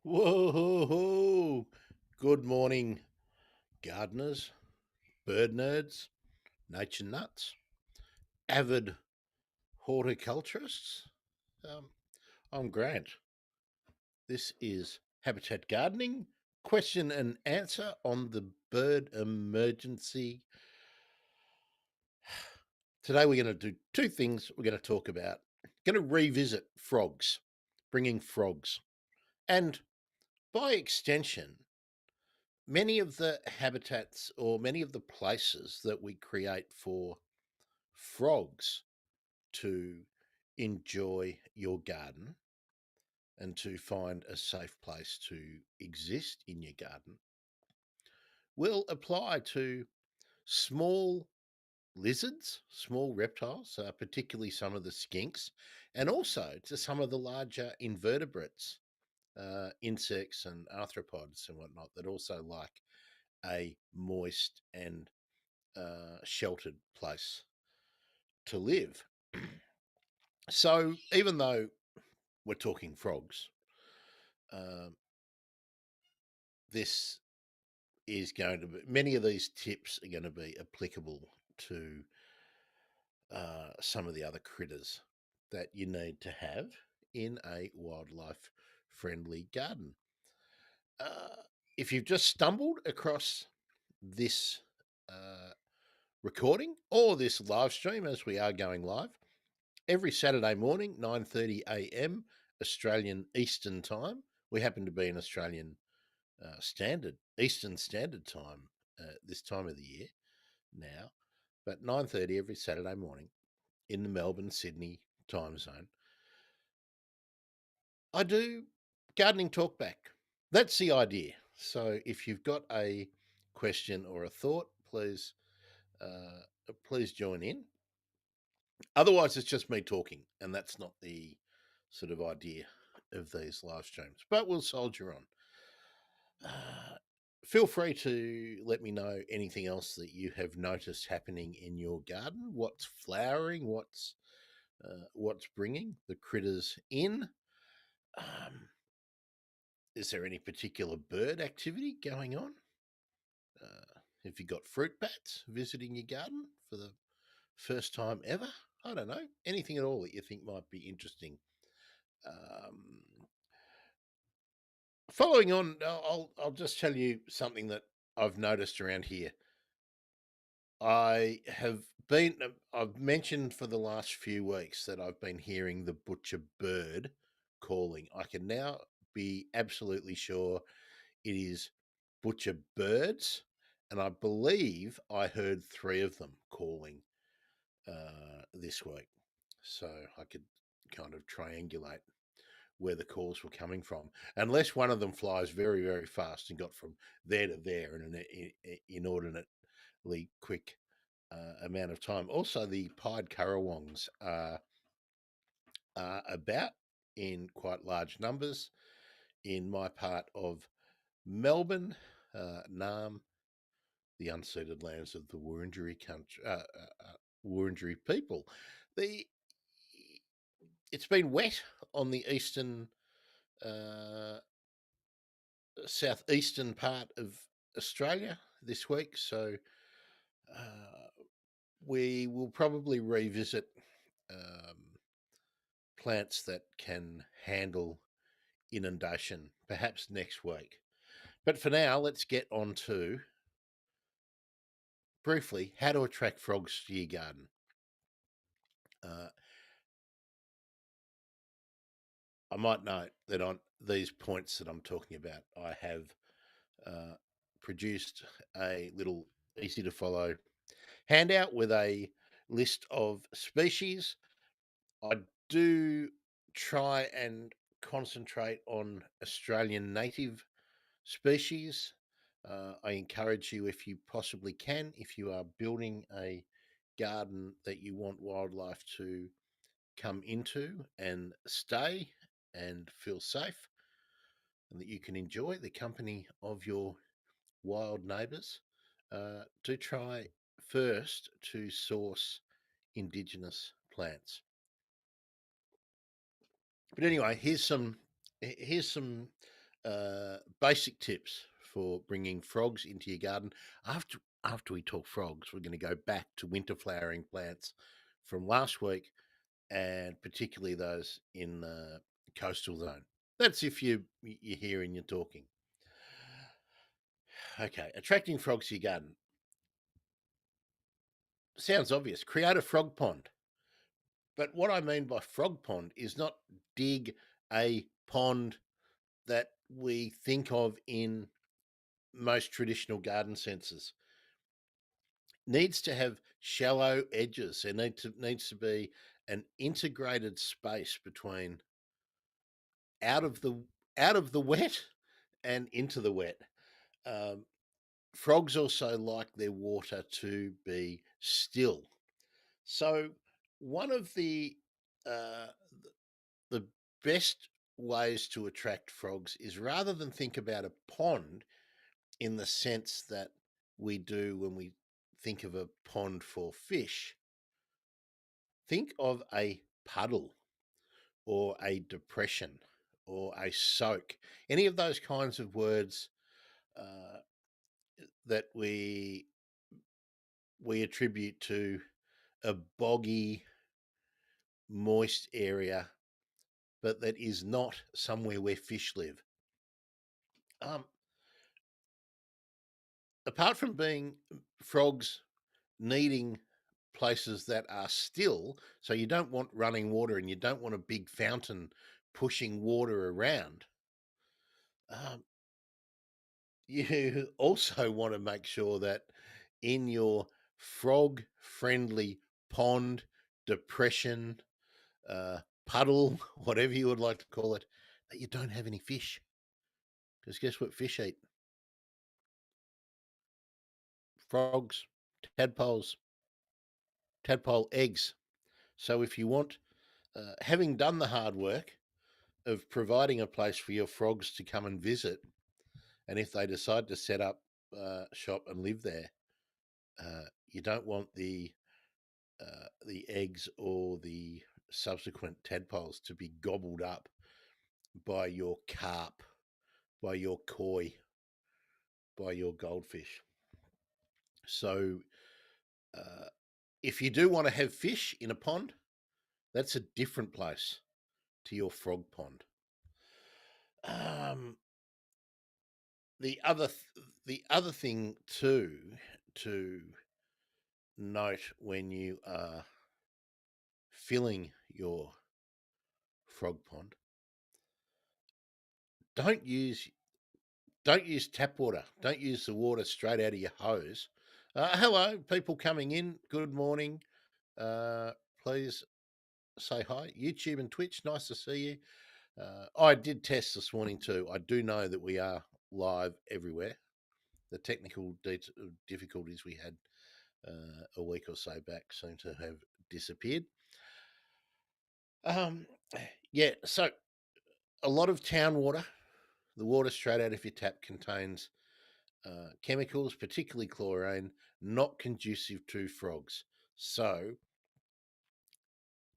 Whoa! Good morning, gardeners, bird nerds, nature nuts, avid horticulturists. Um, I'm Grant. This is Habitat Gardening question and answer on the bird emergency. Today we're going to do two things. We're going to talk about, going to revisit frogs, bringing frogs, and by extension, many of the habitats or many of the places that we create for frogs to enjoy your garden and to find a safe place to exist in your garden will apply to small lizards, small reptiles, particularly some of the skinks, and also to some of the larger invertebrates, insects and arthropods and whatnot that also like a moist and sheltered place to live. So, even though we're talking frogs, um, this is going to be, many of these tips are going to be applicable to some of the other critters that you need to have in a wildlife friendly garden. Uh, if you've just stumbled across this uh, recording or this live stream, as we are going live, every Saturday morning, 9:30 a.m. Australian Eastern Time. We happen to be in Australian Standard Eastern Standard Time this time of the year now, but 9:30 every Saturday morning in the Melbourne Sydney time zone. I do gardening talkback. That's the idea. So if you've got a question or a thought, please join in. Otherwise, it's just me talking, and that's not the sort of idea of these live streams. But we'll soldier on. Uh, Feel free to let me know anything else that you have noticed happening in your garden. What's flowering? What's bringing the critters in? Um, is there any particular bird activity going on? Have you got fruit bats visiting your garden for the first time ever? I don't know. Anything at all that you think might be interesting. Um, Following on, I'll just tell you something that I've noticed around here. I've mentioned for the last few weeks that I've been hearing the butcher bird calling. I can now be absolutely sure it is butcher birds, and I believe I heard three of them calling this week. So I could kind of triangulate where the calls were coming from, unless one of them flies very, very fast and got from there to there in an inordinately quick amount of time. Also, the pied currawongs are about in quite large numbers in my part of Melbourne, Naarm, the unceded lands of the Wurundjeri country, Wurundjeri people. The It's been wet on the eastern, uh, southeastern part of Australia this week, so uh, we will probably revisit um, plants that can handle inundation perhaps next week. But for now, let's get on to briefly how to attract frogs to your garden. Uh, I might note that on these points that I'm talking about, I have uh, produced a little easy to follow handout with a list of species. I do try and concentrate on Australian native species. I encourage you, if you possibly can, if you are building a garden that you want wildlife to come into and stay and feel safe, and that you can enjoy the company of your wild neighbours, do try first to source indigenous plants. But anyway, here's some basic tips for bringing frogs into your garden. After we talk frogs, we're going to go back to winter flowering plants from last week, and particularly those in the coastal zone. That's if you're here and you're talking. Okay, attracting frogs to your garden sounds obvious. Create a frog pond. But what I mean by frog pond is not dig a pond that we think of in most traditional garden senses. Needs to have shallow edges. There needs to be an integrated space between out of the out of the wet and into the wet. Um, Frogs also like their water to be still. So one of uh, the best ways to attract frogs is rather than think about a pond in the sense that we do when we think of a pond for fish, think of a puddle or a depression or a soak. Any of those kinds of words uh, that we attribute to a boggy, moist area, but that is not somewhere where fish live. Um, Apart from being frogs needing places that are still, so you don't want running water and you don't want a big fountain pushing water around. Um, you also want to make sure that in your frog friendly pond, depression, uh, puddle, whatever you would like to call it, that you don't have any fish. Because guess what fish eat? Frogs, tadpoles, tadpole eggs. So if you want, having done the hard work of providing a place for your frogs to come and visit, and if they decide to set up shop and live there, you don't want the eggs or the subsequent tadpoles to be gobbled up by your carp, by your koi, by your goldfish. So, uh, if you do want to have fish in a pond, that's a different place to your frog pond. Um, the other thing too to note when you are filling your frog pond, don't use don't use tap water. Don't use the water straight out of your hose. Hello, people coming in. Good morning. Uh, Please say hi. YouTube and Twitch. Nice to see you. I did test this morning too. I do know that we are live everywhere. The technical difficulties we had a week or so back seem to have disappeared. Um, yeah, so a lot of town water, the water straight out of your tap contains chemicals, particularly chlorine, not conducive to frogs. So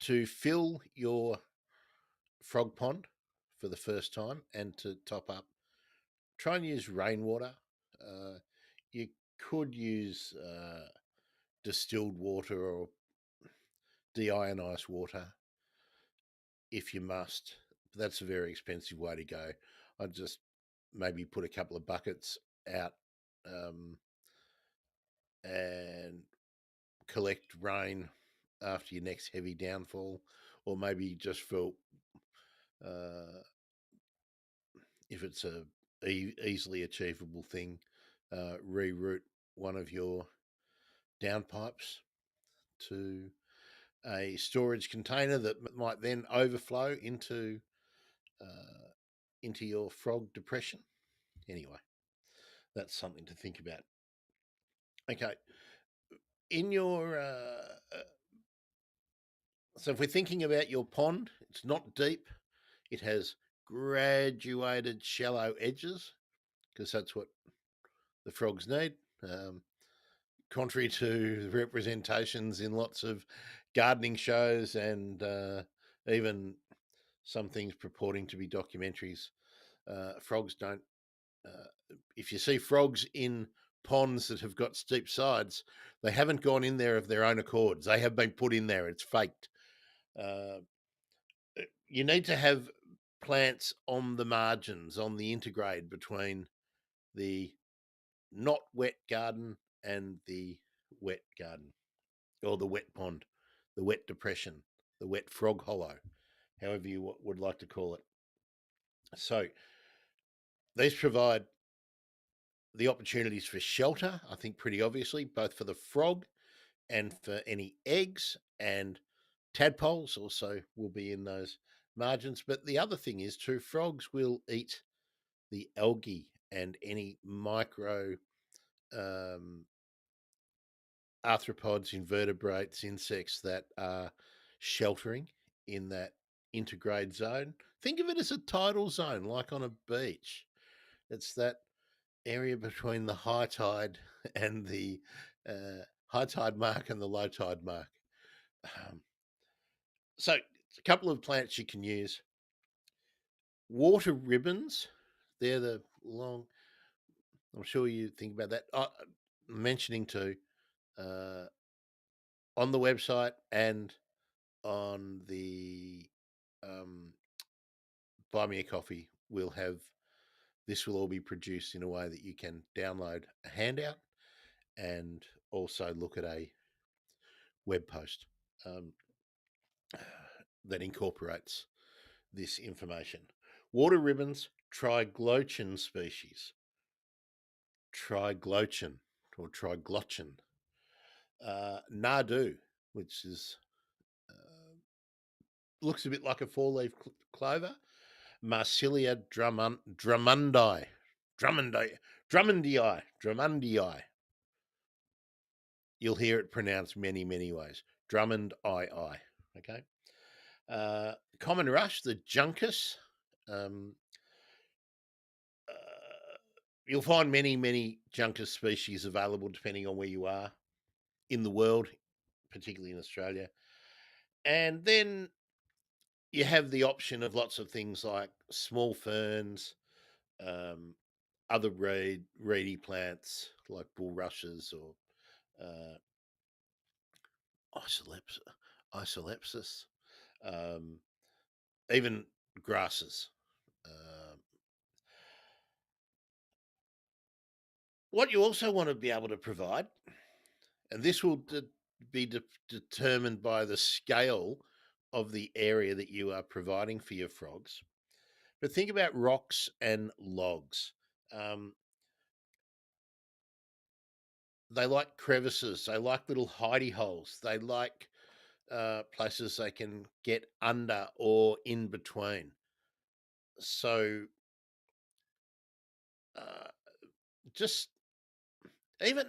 to fill your frog pond for the first time and to top up, try and use rainwater. Uh, you could use distilled water or deionized water if you must. That's a very expensive way to go. I'd just maybe put a couple of buckets out um, and collect rain after your next heavy downfall, or maybe just for uh, if it's a easily achievable thing, reroute one of your downpipes to a storage container that might then overflow uh, into your frog depression. Anyway, that's something to think about. Okay, in your so if we're thinking about your pond, it's not deep. It has graduated shallow edges because that's what the frogs need. Um, Contrary to representations in lots of gardening shows and even some things purporting to be documentaries, Frogs don't. If you see frogs in ponds that have got steep sides, they haven't gone in there of their own accords. They have been put in there. It's faked. Uh, you need to have plants on the margins, on the intergrade between the not wet garden and the wet garden, or the wet pond, the wet depression, the wet frog hollow, however you would like to call it. So these provide the opportunities for shelter, I think, pretty obviously, both for the frog and for any eggs, and tadpoles also will be in those margins. But the other thing is, too, frogs will eat the algae and any micro um, arthropods, invertebrates, insects that are sheltering in that intergrade zone. Think of it as a tidal zone, like on a beach. It's that area between the high tide and the high tide mark and the low tide mark. Um, so, a couple of plants you can use. Water ribbons, they're the long, I'm sure you think about that. Mentioning too, uh, on the website and on the um, Buy Me a Coffee, we'll have this will all be produced in a way that you can download a handout and also look at a web post um, that incorporates this information. Water ribbons, triglochian species, triglochian or triglochian, nardoo, which is looks a bit like a four-leaf clover, Marsilia drummondii, drummondii. You'll hear it pronounced many, many ways. Drummond I. Okay. Common rush, the juncus. Um, you'll find many, many juncus species available depending on where you are in the world, particularly in Australia. And then you have the option of lots of things like small ferns, um, other reedy plants like bulrushes or uh, isolepsis, um, even grasses. Um, what you also want to be able to provide, and this will be determined by the scale of the area that you are providing for your frogs. But think about rocks and logs. Um, they like crevices. They like little hidey holes. They like places they can get under or in between. So uh, just even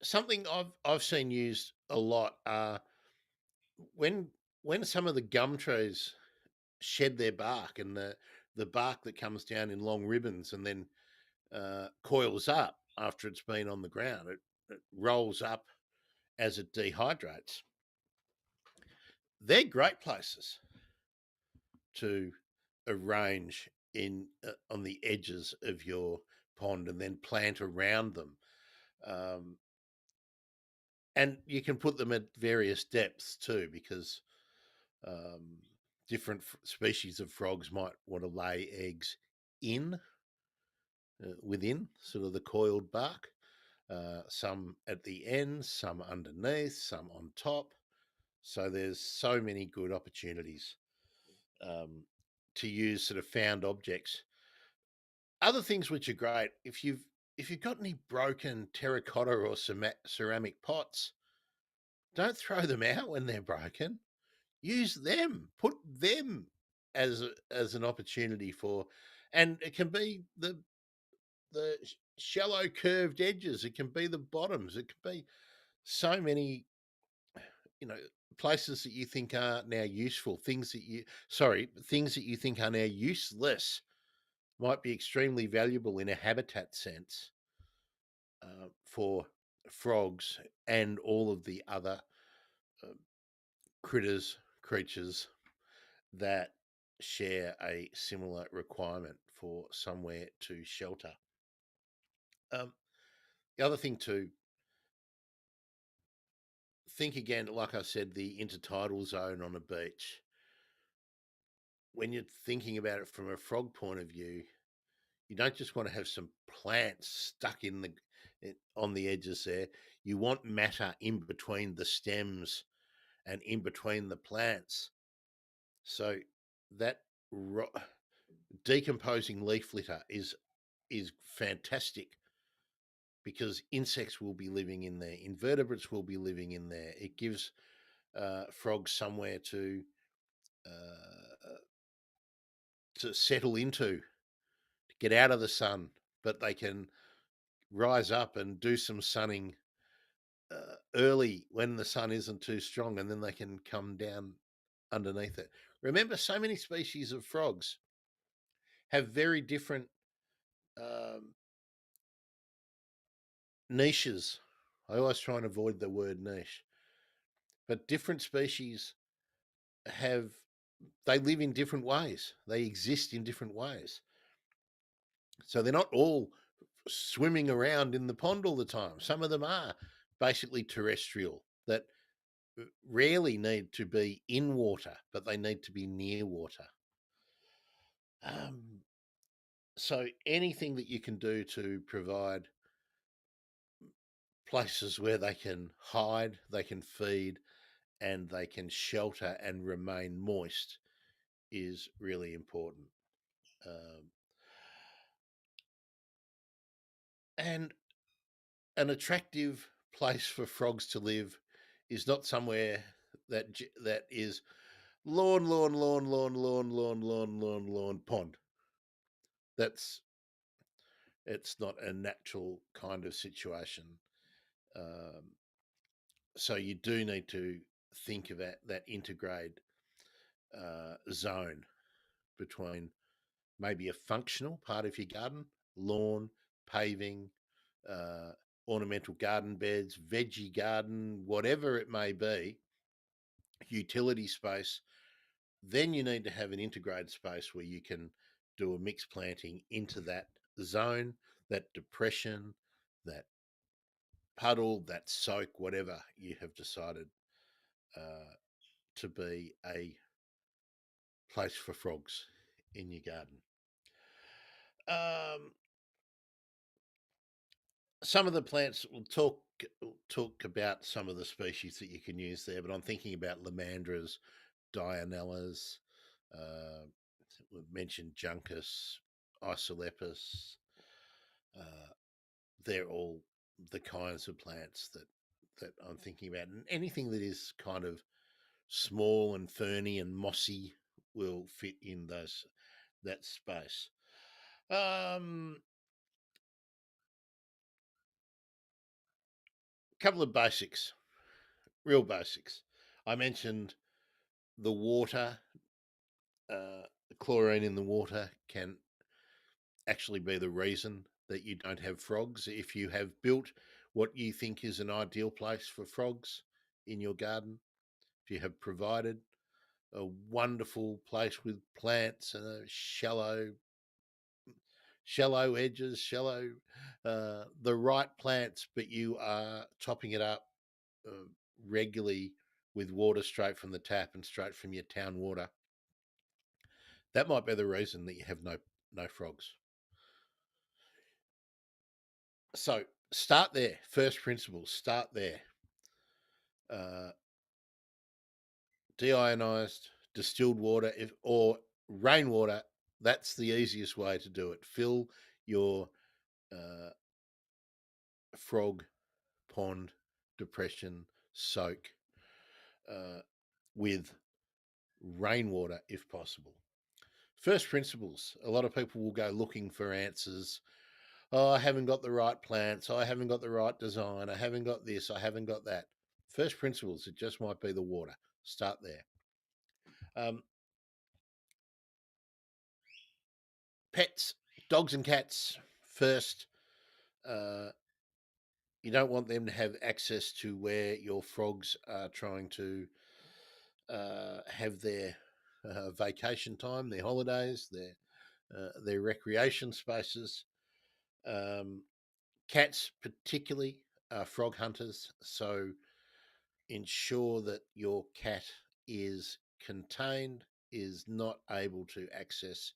something I've seen used a lot when when some of the gum trees shed their bark, and the bark that comes down in long ribbons and then coils up after it's been on the ground. It rolls up as it dehydrates. They're great places to arrange in on the edges of your pond and then plant around them. Um, and you can put them at various depths too, because um, different species of frogs might want to lay eggs in within sort of the coiled bark. Some at the ends, some underneath, some on top. So there's so many good opportunities um, to use sort of found objects. Other things which are great, if you've got any broken terracotta or ceramic pots, don't throw them out when they're broken. Use them. Put them as an opportunity for, and it can be the shallow curved edges. It can be the bottoms. It can be so many, you know, places that you think are now useful. Things that you think are now useless might be extremely valuable in a habitat sense for frogs and all of the other uh, creatures that share a similar requirement for somewhere to shelter. Um, the other thing to think again, like I said, the intertidal zone on a beach. When you're thinking about it from a frog point of view, you don't just want to have some plants stuck on the edges there. You want matter in between the stems and in between the plants. So that ro- decomposing leaf litter is fantastic because insects will be living in there, invertebrates will be living in there. It gives frogs somewhere uh, to settle into, to get out of the sun, but they can rise up and do some sunning early when the sun isn't too strong, and then they can come down underneath it. Remember, so many species of frogs have very different um, niches. I always try and avoid the word niche, but different species have they live in different ways. They exist in different ways. So they're not all swimming around in the pond all the time. Some of them are basically terrestrial that rarely need to be in water, but they need to be near water. Um, so anything that you can do to provide places where they can hide, they can feed, and they can shelter and remain moist is really important. Um, and an attractive place for frogs to live is not somewhere that is lawn pond. That's it's not a natural kind of situation. Um, so you do need to think about that integrate zone between maybe a functional part of your garden, lawn, paving, uh, ornamental garden beds, veggie garden, whatever it may be, utility space. Then you need to have an integrated space where you can do a mixed planting into that zone, that depression, that puddle, that soak, whatever you have decided uh, to be a place for frogs in your garden. Um, some of the plants we'll talk about some of the species that you can use there, but I'm thinking about lamandras, dianellas. Uh, we've mentioned juncus, isolepis. Uh, they're all the kinds of plants that I'm thinking about, and anything that is kind of small and ferny and mossy will fit in that space. Um, Couple of basics, real basics. I mentioned the water, the chlorine in the water can actually be the reason that you don't have frogs. If you have built what you think is an ideal place for frogs in your garden, if you have provided a wonderful place with plants and a shallow edges, the right plants, but you are topping it up uh, regularly with water straight from the tap and straight from your town water. That might be the reason that you have no frogs. So start there. First principles. Start there. Uh, Deionized distilled water, if or rainwater. That's the easiest way to do it. Fill your uh, frog pond, depression, soak uh, with rainwater if possible. First principles. A lot of people will go looking for answers. Oh, I haven't got the right plants. I haven't got the right design. I haven't got this. I haven't got that. First principles. It just might be the water. Start there. Um, Pets, dogs and cats. First, uh, you don't want them to have access to where your frogs are trying to have their vacation time, their holidays, their their recreation spaces. Um, Cats, particularly, are frog hunters, so ensure that your cat is contained, is not able to access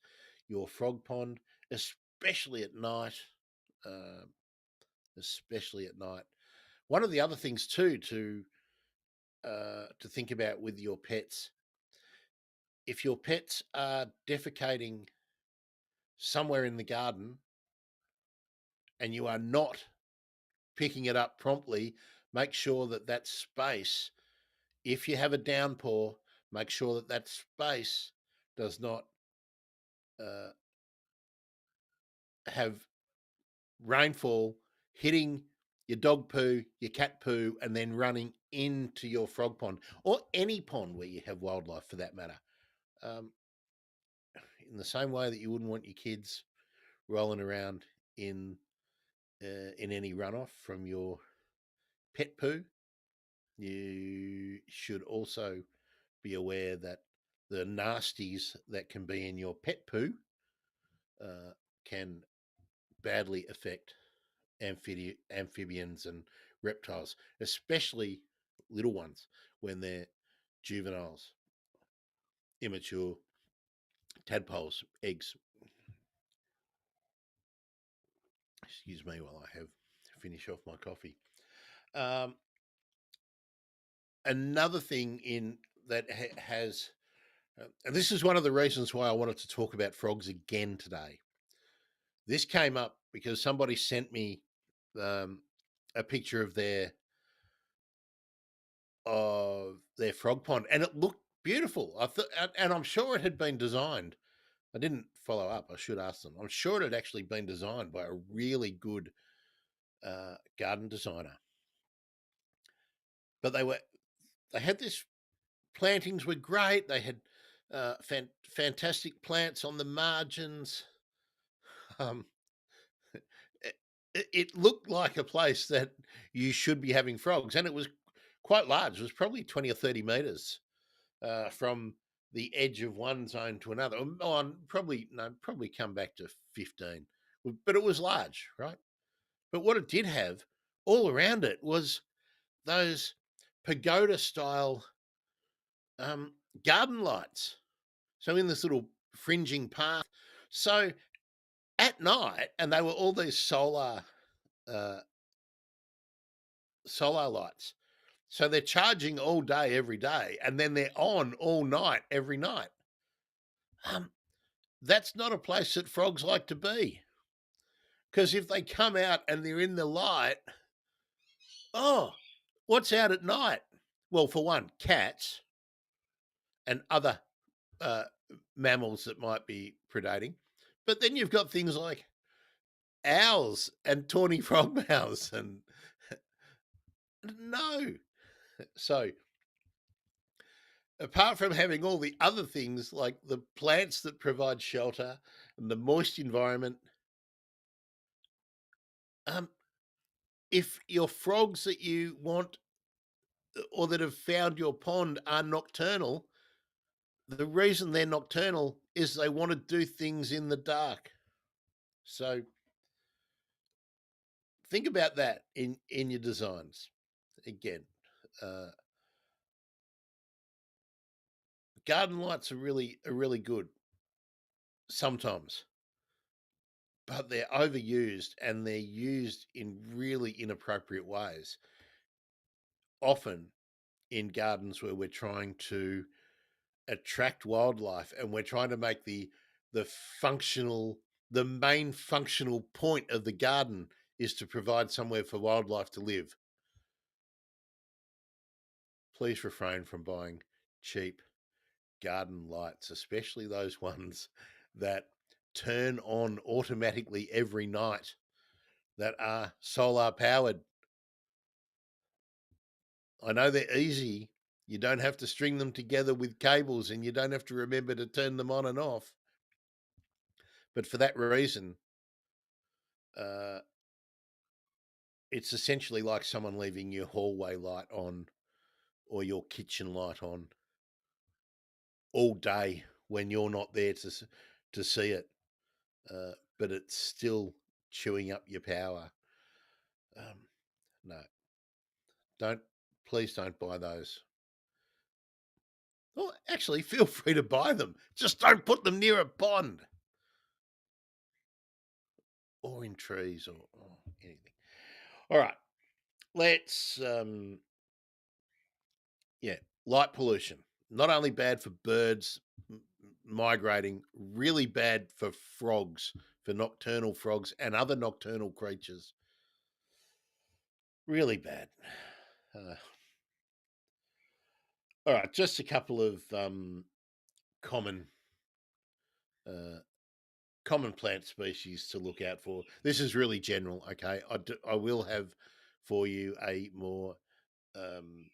your frog pond, especially at night. Uh, especially at night. One of the other things too to think about with your pets, if your pets are defecating somewhere in the garden and you are not picking it up promptly, make sure that that space, if you have a downpour, make sure that that space does not uh, have rainfall hitting your dog poo, your cat poo, and then running into your frog pond or any pond where you have wildlife for that matter. Um, in the same way that you wouldn't want your kids rolling around in in any runoff from your pet poo, you should also be aware that the nasties that can be in your pet poo uh, can badly affect amphibians and reptiles, especially little ones when they're juveniles, immature tadpoles, eggs. Excuse me while I have finish off my coffee. Um, Another thing in that has, and this is one of the reasons why I wanted to talk about frogs again today. This came up because somebody sent me um, a picture of their frog pond, and it looked beautiful. I thought, and I'm sure it had been designed. I didn't follow up. I should ask them. I'm sure it had actually been designed by a really good garden designer. But they had this plantings were great. They had fantastic plants on the margins. Um, it looked like a place that you should be having frogs, and it was quite large. It was probably 20 or 30 meters from the edge of one zone to another. On probably no, probably come back to 15, but it was large, right? But what it did have all around it was those pagoda style um, garden lights. So in this little fringing path. So at night, and they were all these uh, solar lights. So they're charging all day, every day, and then they're on all night, every night. Um, that's not a place that frogs like to be. Because if they come out and they're in the light, oh, what's out at night? Well, for one, cats and other uh, mammals that might be predating. But then you've got things like owls and tawny frogmouths and no. So apart from having all the other things like the plants that provide shelter and the moist environment, um, if your frogs that you want or that have found your pond are nocturnal, the reason they're nocturnal is they want to do things in the dark. So think about that in your designs. Again, uh, garden lights are really good sometimes, but they're overused and they're used in really inappropriate ways. Often in gardens where we're trying to attract wildlife and we're trying to make the functional the main functional point of the garden is to provide somewhere for wildlife to live. Please refrain from buying cheap garden lights, especially those ones that turn on automatically every night that are solar powered. I know they're easy. You don't have to string them together with cables and you don't have to remember to turn them on and off. But for that reason, uh, it's essentially like someone leaving your hallway light on or your kitchen light on all day when you're not there to see it. but it's still chewing up your power. No, don't, please don't buy those. Well, actually, feel free to buy them. Just don't put them near a pond or in trees or anything. All right, let's yeah, light pollution. Not only bad for birds migrating, really bad for frogs, for nocturnal frogs and other nocturnal creatures. Really bad. Uh, all right, just a couple of common uh, common plant species to look out for. This is really general. Okay, I will have for you um,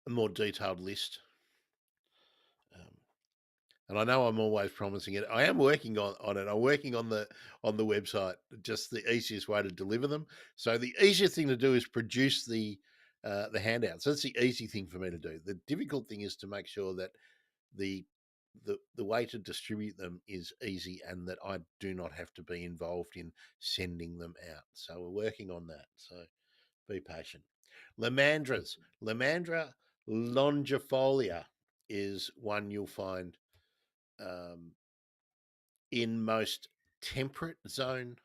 a more detailed list. Um, and I know I'm always promising it. I am working on it. I'm working on the website, just the easiest way to deliver them. So the easiest thing to do is produce the handouts. That's the easy thing for me to do. The difficult thing is to make sure that the the way to distribute them is easy and that I do not have to be involved in sending them out. So we're working on that. So be patient. Lamandras. Lamandra longifolia is one you'll find um, in most temperate zone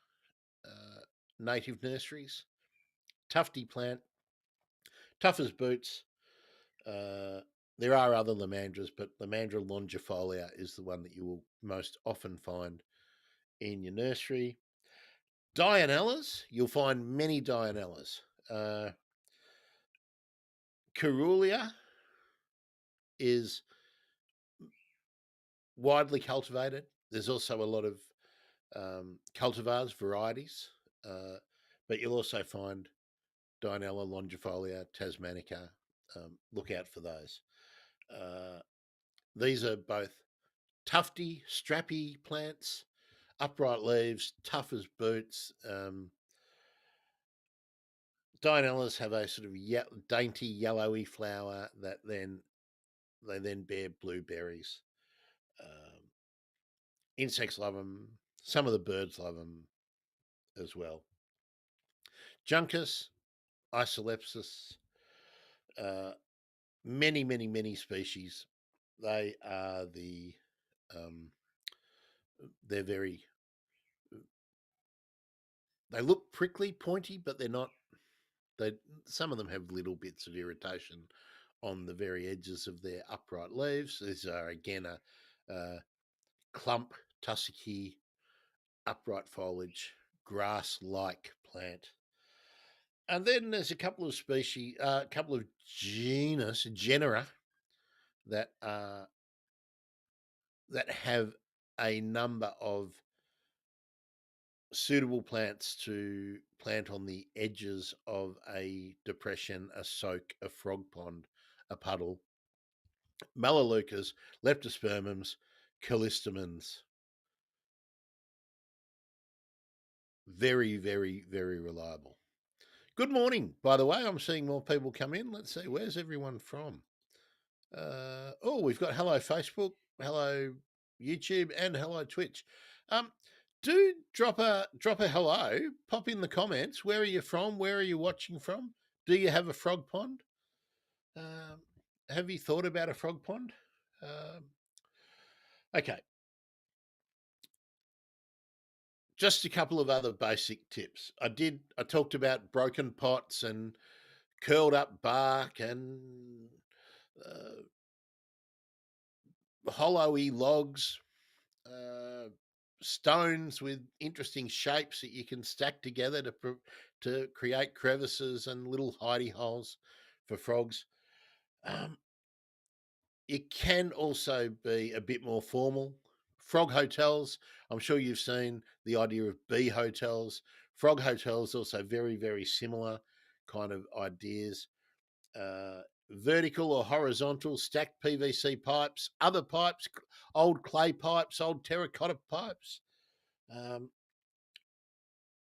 uh, native nurseries. Tufty plant, tough as boots. Uh, there are other lamandras, but Lamandra longifolia is the one that you will most often find in your nursery. Dianellas, you'll find many Dianellas. Uh, Caerulea is widely cultivated. There's also a lot of cultivars, varieties, but you'll also find Dianella longifolia, Tasmanica. Look out for those. Uh, these are both tufty, strappy plants, upright leaves, tough as boots. Dianellas have a sort of dainty yellowy flower that they then bear blueberries. Um, insects love them. Some of the birds love them as well. Juncus, Isolepsis, uh, many species. They are um, they're very, they look prickly, pointy, but they're not. They Some of them have little bits of irritation on the very edges of their upright leaves. These are again a clump, tussocky, upright foliage, grass-like plant. And then there's a couple of species, a couple of genera that that have a number of suitable plants to plant on the edges of a depression, a soak, a frog pond, a puddle. Melaleucas, leptospermums, callistemons. Very reliable. Good morning, by the way. I'm seeing more people come in. Let's see, where's everyone from? Oh, we've got hello Facebook, hello YouTube, and hello Twitch. Um, do drop a hello. Pop in the comments. Where are you from? Where are you watching from? Do you have a frog pond? Um, have you thought about a frog pond? Um, okay, just a couple of other basic tips. I talked about broken pots and curled up bark and uh, hollowy logs, uh, stones with interesting shapes that you can stack together to create crevices and little hidey holes for frogs. Um, it can also be a bit more formal. Frog hotels, I'm sure you've seen the idea of bee hotels. Frog hotels also very similar kind of ideas. Uh, Vertical or horizontal stacked PVC pipes, other pipes, old clay pipes, old terracotta pipes, um,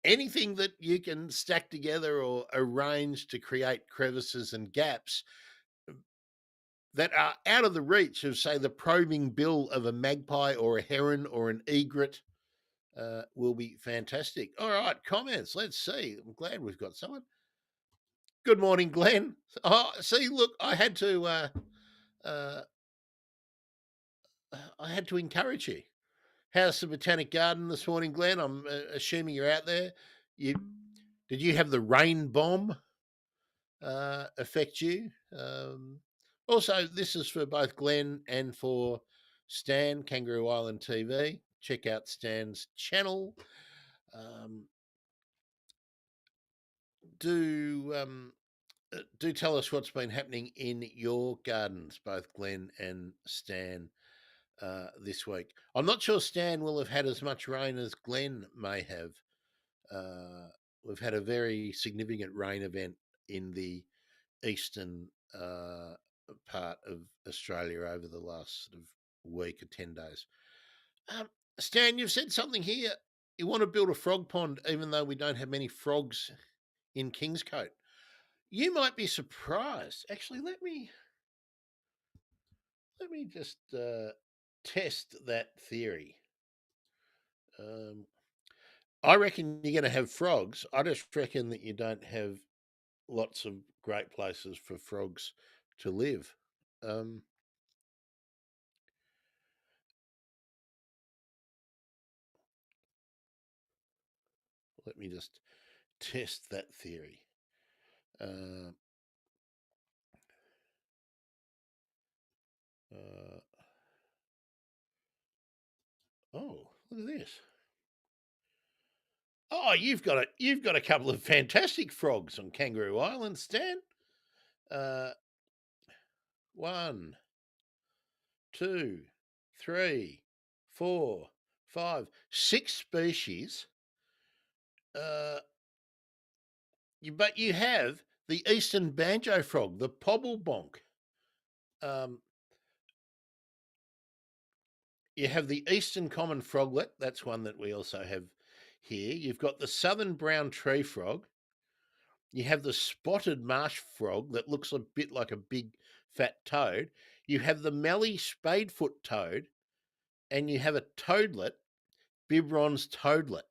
anything that you can stack together or arrange to create crevices and gaps. that are out of the reach of, say, the probing bill of a magpie or a heron or an egret will be fantastic. All right, comments. Let's see. I'm glad we've got someone. Good morning, Glenn. Oh, see, look, uh, I had to encourage you. How's the Botanic Garden this morning, Glenn? I'm assuming you're out there. You did you have the rain bomb affect you? Also, this is for both Glenn and for Stan, Kangaroo Island TV. Check out Stan's channel. Um, do do tell us what's been happening in your gardens, both Glenn and Stan, this week. I'm not sure Stan will have had as much rain as Glenn may have. Uh, we've had a very significant rain event in the eastern part of Australia over the last sort of week or 10 days. Um, Stan, you've said something here. You want to build a frog pond, even though we don't have many frogs in Kingscote. You might be surprised. Actually, let me just test that theory. Um, I reckon you're going to have frogs. I just reckon that you don't have lots of great places for frogs to live. Um, Let me just test that theory. Uh, uh, oh, look at this. Oh, you've got a couple of fantastic frogs on Kangaroo Island, Stan. Uh, one, two, three, four, five, six species. But you have the eastern banjo frog, the pobblebonk. Um, you have the eastern common froglet. That's one that we also have here. You've got the southern brown tree frog. You have the spotted marsh frog that looks a bit like a big fat toad. You have the mallee spadefoot toad, and you have a toadlet, Biberon's toadlet.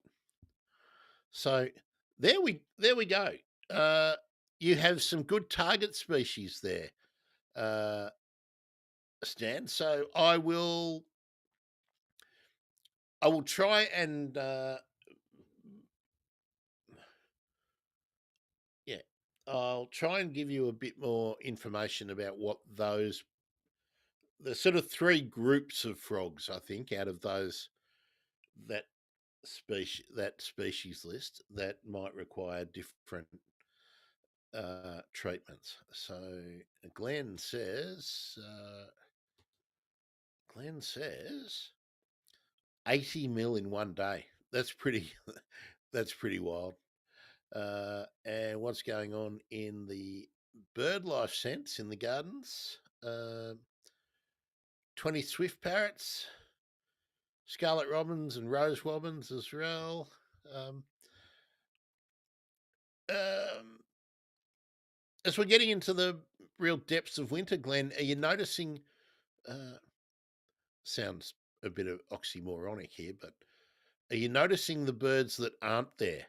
So there we go. Uh, you have some good target species there, uh, Stan. So I will try and yeah, I'll try and give you a bit more information about what the sort of three groups of frogs I think out of those that species list that might require different treatments. So Glenn says uh, Glenn says 80 mil in one day. That's pretty. That's pretty wild. And what's going on in the bird life sense in the gardens? 20 swift parrots, scarlet robins, and rose robins as well. Um, um, as we're getting into the real depths of winter, Glenn, are you noticing? Uh, Sounds a bit of oxymoronic here, but are you noticing the birds that aren't there?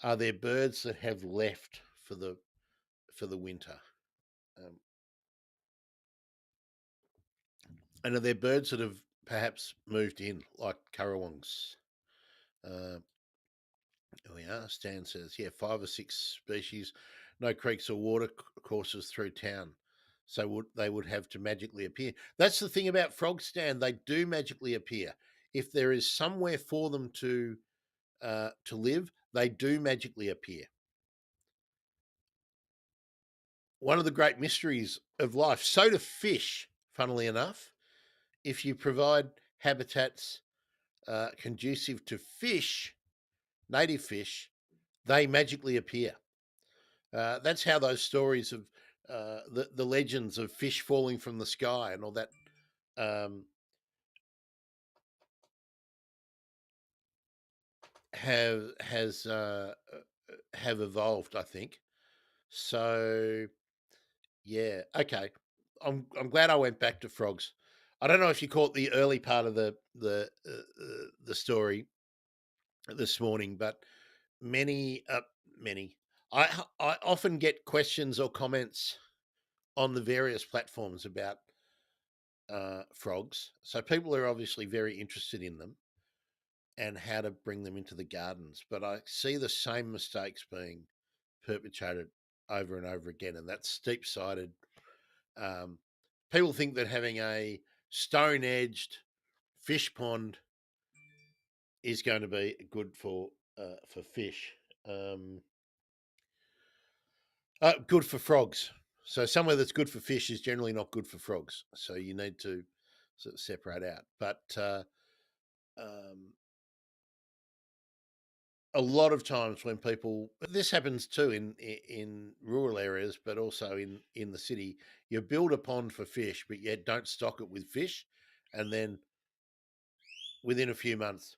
Are there birds that have left for the winter? Um, and are there birds that have perhaps moved in, like currawongs? Uh, Here we are. Stan says, yeah, 5 or 6 species, no creeks or water courses through town. So they would have to magically appear. That's the thing about frogs, Stan. They do magically appear. If there is somewhere for them to live, they do magically appear. One of the great mysteries of life. So do fish, funnily enough. If you provide habitats conducive to fish, native fish, they magically appear. That's how those stories of the legends of fish falling from the sky and all that um, have has have evolved. I think so. Yeah. Okay. I'm glad I went back to frogs. I don't know if you caught the early part of the story this morning, but many I often get questions or comments on the various platforms about frogs. So people are obviously very interested in them and how to bring them into the gardens. But I see the same mistakes being perpetrated over and over again, and that's steep sided. Um, People think that having a stone edged fish pond is going to be good for fish. Good for frogs. So somewhere that's good for fish is generally not good for frogs. So you need to sort of separate out. But um, a lot of times when people, this happens too in rural areas, but also in the city, you build a pond for fish, but yet don't stock it with fish, and then within a few months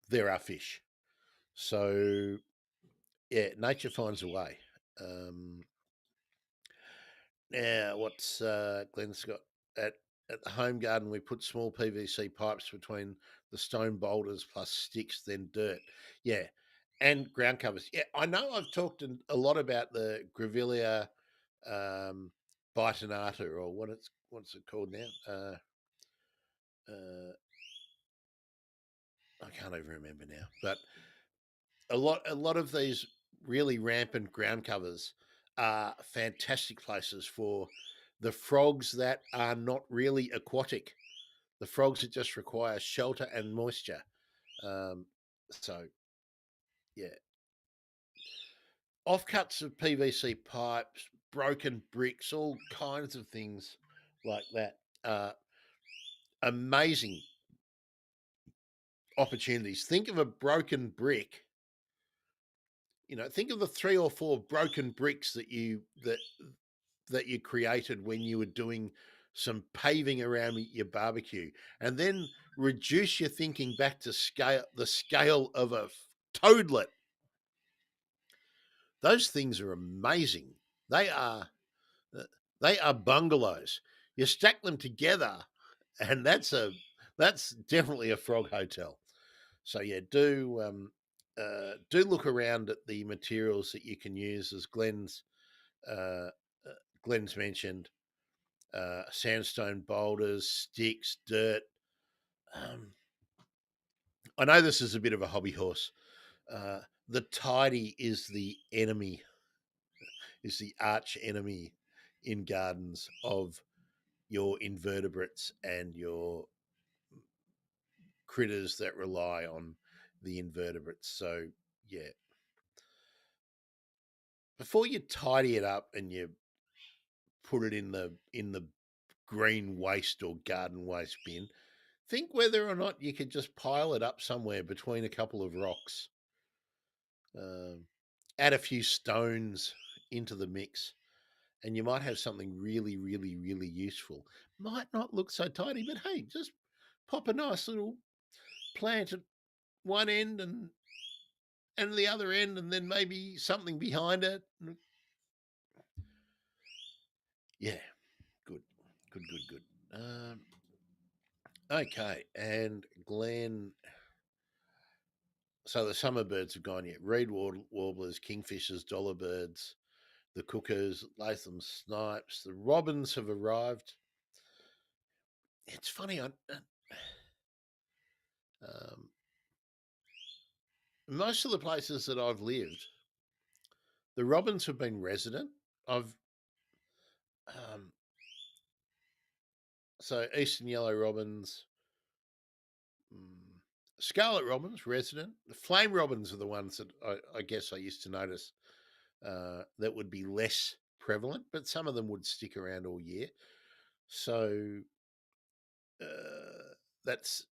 there are fish. So yeah, nature finds a way. Um, Now, what's Glenn's got at at the home garden? We put small PVC pipes between the stone boulders plus sticks, then dirt. Yeah, and ground covers. Yeah, I know. I've talked a lot about the Grevillea um, bitonata, or what's it called now? Uh, I can't even remember now. But a lot of these really rampant ground covers are fantastic places for the frogs that are not really aquatic, the frogs that just require shelter and moisture. um, so yeah, offcuts of PVC pipes, broken bricks, all kinds of things like that. Amazing opportunities. Think of a broken brick. Think of the three or four broken bricks that you created when you were doing some paving around your barbecue, and then reduce your thinking back to the scale of a toadlet. Those things are amazing. They are uh, they are bungalows. You stack them together, and that's definitely a frog hotel. So yeah, do look around at the materials that you can use, as uh, Glenn's mentioned. Sandstone boulders, sticks, dirt. Um, I know this is a bit of a hobby horse. Uh, the tidy is the arch enemy in gardens of your invertebrates and your critters that rely on the invertebrates. So yeah, before you tidy it up and you put it in the green waste or garden waste bin, think whether or not you could just pile it up somewhere between a couple of rocks. Um, Add a few stones into the mix, and you might have something really, really, really useful. Might not look so tidy, but hey, just pop a nice little plant at one end and the other end, and then maybe something behind it. Yeah, good, good, good, good. Okay, and Glenn. So the summer birds have gone yet. Reed warblers, kingfishers, dollar birds, the cuckoos, Latham snipes, the robins have arrived. It's funny. Um, Most of the places that I've lived, the robins have been resident. I've um, So eastern yellow robins, mm, scarlet robins resident. The flame robins are the ones that I guess I used to notice that would be less prevalent, but some of them would stick around all year. So uh, that's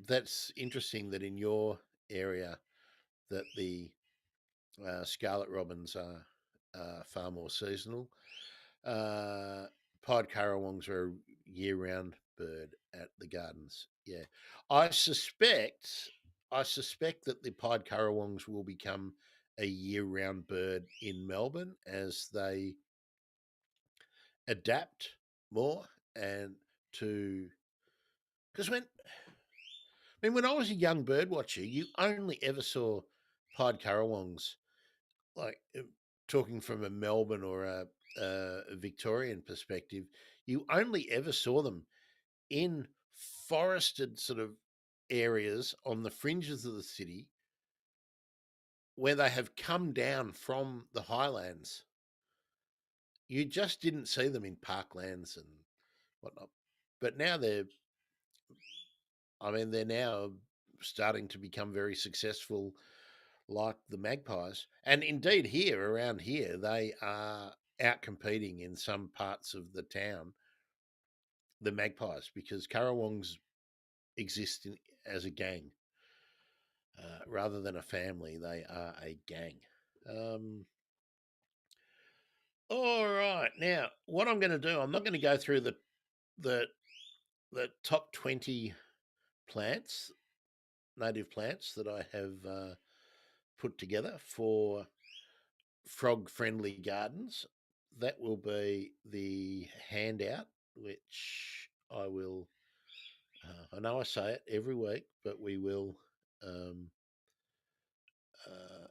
that's interesting that in your area that the scarlet robins are far more seasonal. Uh, Pied currawongs are a year-round bird at the gardens. Yeah, I suspect I suspect that the pied currawongs will become a year-round bird in Melbourne as they adapt more and to because when I was a young bird watcher, you only ever saw pied currawongs like talking from a Melbourne or a Victorian perspective. You only ever saw them in forested sort of areas on the fringes of the city where they have come down from the highlands. You just didn't see them in parklands and whatnot. But now they're now starting to become very successful, like the magpies. And indeed, around here, they are out competing in some parts of the town the magpies because currawongs exist as a gang rather than a family. They are a gang. Um, all right, now what I'm going to do, I'm not going to go through the the top 20 plants, native plants that I have put together for frog friendly gardens. That will be the handout, which I will. I know I say it every week, but um, uh,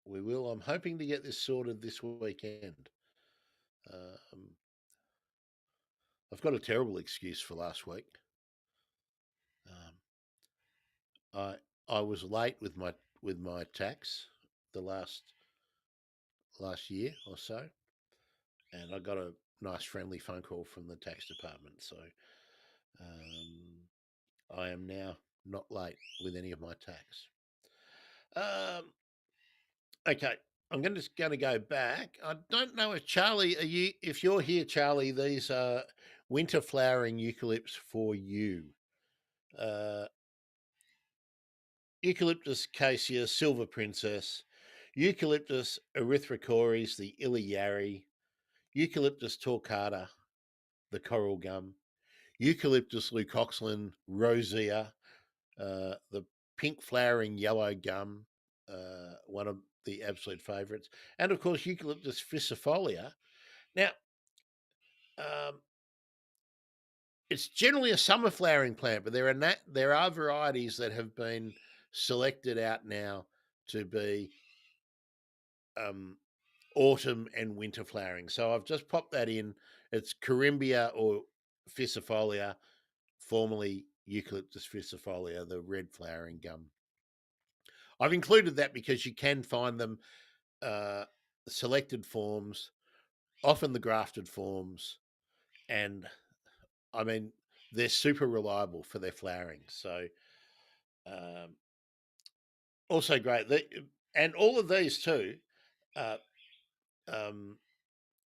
we will. I'm hoping to get this sorted this weekend. Um, I've got a terrible excuse for last week. Um, I was late with my tax the last year or so, and I got a nice friendly phone call from the tax department. So I am now not late with any of my tax. Um, okay, just going to go back. I don't know if Charlie, if you're here, Charlie, these are winter flowering eucalypts for you. Uh, Eucalyptus cassia, silver princess, Eucalyptus erythrocoris, the Iliary, Eucalyptus torquata, the coral gum, Eucalyptus leucoxylon rosea, the pink flowering yellow gum, one of the absolute favourites, and of course Eucalyptus fricifolia. Now, um, it's generally a summer flowering plant, but there are varieties that have been selected out now to be um, autumn and winter flowering. So I've just popped that in. It's Corymbia or Fricifolia, formerly Eucalyptus fricifolia, the red flowering gum. I've included that because you can find them uh, selected forms, often the grafted forms, and I mean they're super reliable for their flowering. So um, also great, and all of these too. Uh, um,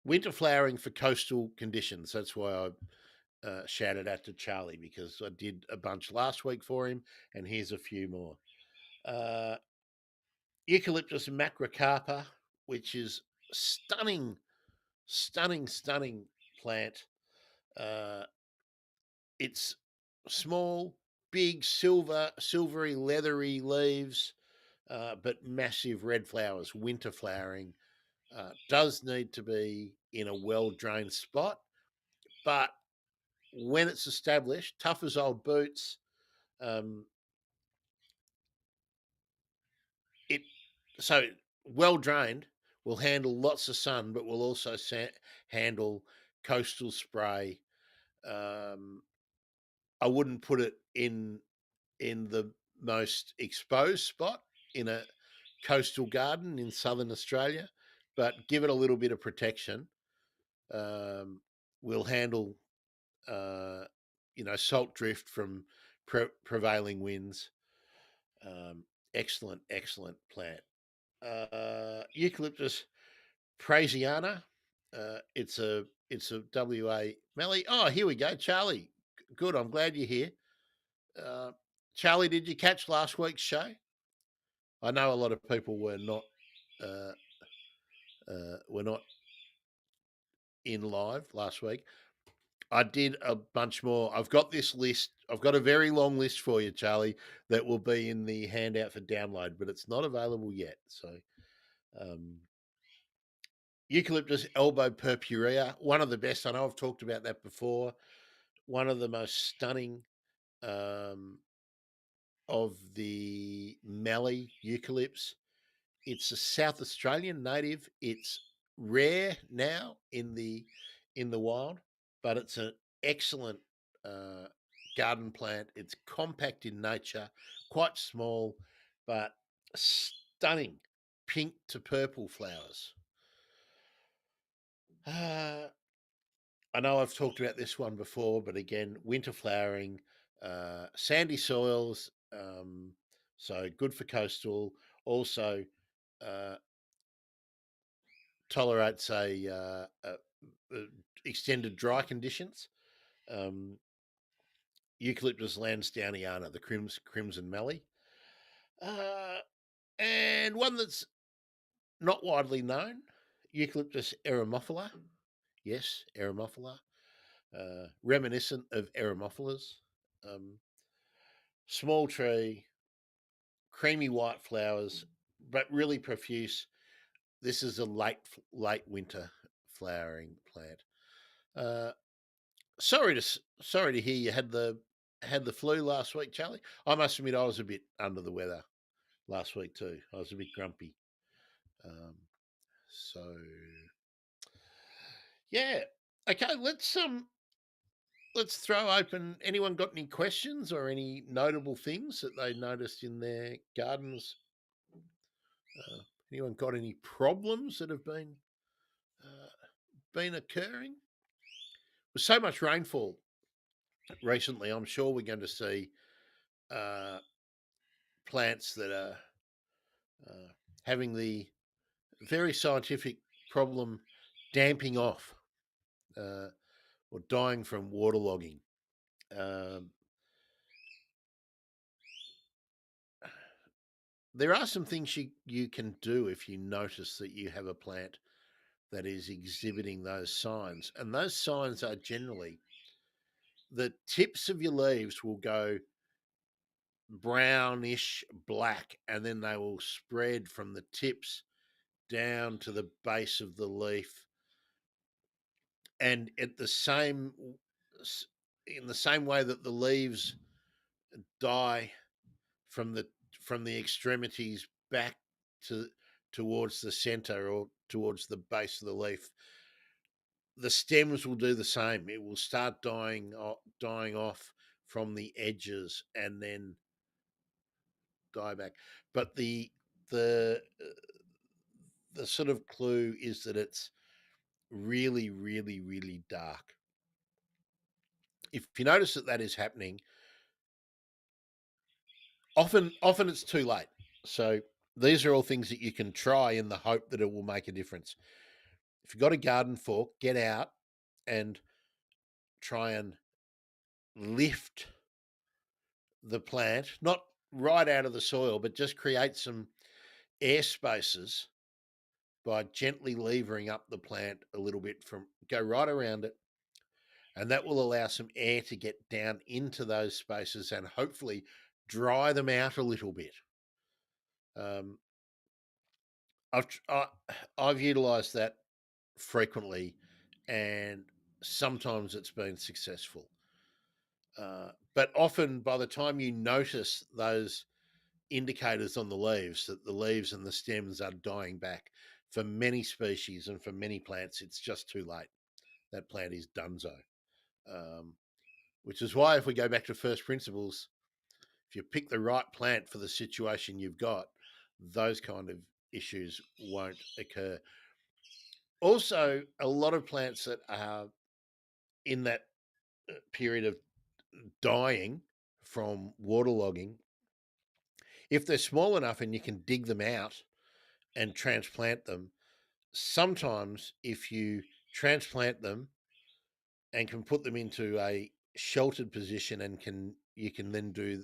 Winter flowering for coastal conditions. That's why I shouted out to Charlie because I did a bunch last week for him, and here's a few more. Uh, Eucalyptus macrocarpa, which is stunning, stunning plant. Uh, it's small, big, silvery, leathery leaves, but massive red flowers, winter flowering. Does need to be in a well drained spot, but when it's established, tough as old boots. Um, it so well drained will handle lots of sun, but will also handle coastal spray. Um, I wouldn't put it in the most exposed spot in a coastal garden in southern Australia, but give it a little bit of protection. Um, will handle uh, salt drift from prevailing winds. Excellent plant. Eucalyptus prasiana. It's a WA Melly. Oh, here we go, Charlie. Good. I'm glad you're here. Uh, Charlie, did you catch last week's show? I know a lot of people uh, were not in live last week. I did a bunch more. I've got this list. I've got a very long list for you, Charlie, that will be in the handout for download, but it's not available yet. So, um, Eucalyptus elbow purpurea, one of the best. I know I've talked about that before. One of the most stunning um, of the mallee eucalypts. It's a South Australian native. It's rare now in the wild, but it's an excellent uh, garden plant. It's compact in nature, quite small, but stunning pink to purple flowers. Uh, I know I've talked about this one before, but again, winter flowering, sandy soils, so good for coastal. Also, uh, tolerates extended dry conditions. Um, Eucalyptus lansdowniana, the crimson mallee, uh, and one that's not widely known, Eucalyptus eremophila. Yes, eremophila, reminiscent of eremophilas. Um, Small tree, creamy white flowers, but really profuse. This is a late winter flowering plant. Uh, sorry to hear you had the flu last week, Charlie. I must admit I was a bit under the weather last week too. I was a bit grumpy. Um, so yeah, okay. Let's throw open. Anyone got any questions or any notable things that they noticed in their gardens? Uh, Anyone got any problems that have been occurring? With so much rainfall recently, I'm sure we're going to see uh, plants that are uh, having the very scientific problem damping off uh, or dying from waterlogging. Um, there are some things you can do if you notice that you have a plant that is exhibiting those signs. And those signs are generally the tips of your leaves will go brownish black, and then they will spread from the tips down to the base of the leaf. And at the same in the same way that the leaves die from the extremities back to towards the center or towards the base of the leaf, the stems will do the same. It will start dying off from the edges and then die back. But the sort of clue is that it's really, really, really dark. If you notice that is happening, often it's too late. So these are all things that you can try in the hope that it will make a difference. If you've got a garden fork, get out and try and lift the plant, not right out of the soil, but just create some air spaces by gently levering up the plant a little bit, from go right around it, and that will allow some air to get down into those spaces and hopefully dry them out a little bit. Um, I've I, I've utilised that frequently, and sometimes it's been successful. But often, by the time you notice those indicators on the leaves that the leaves and the stems are dying back, for many species and for many plants, it's just too late. That plant is donezo. Um, which is why, if we go back to first principles, if you pick the right plant for the situation you've got, those kind of issues won't occur. Also, a lot of plants that are in that period of dying from waterlogging, if they're small enough and you can dig them out and transplant them, sometimes if you transplant them and can put them into a sheltered position and can you can then do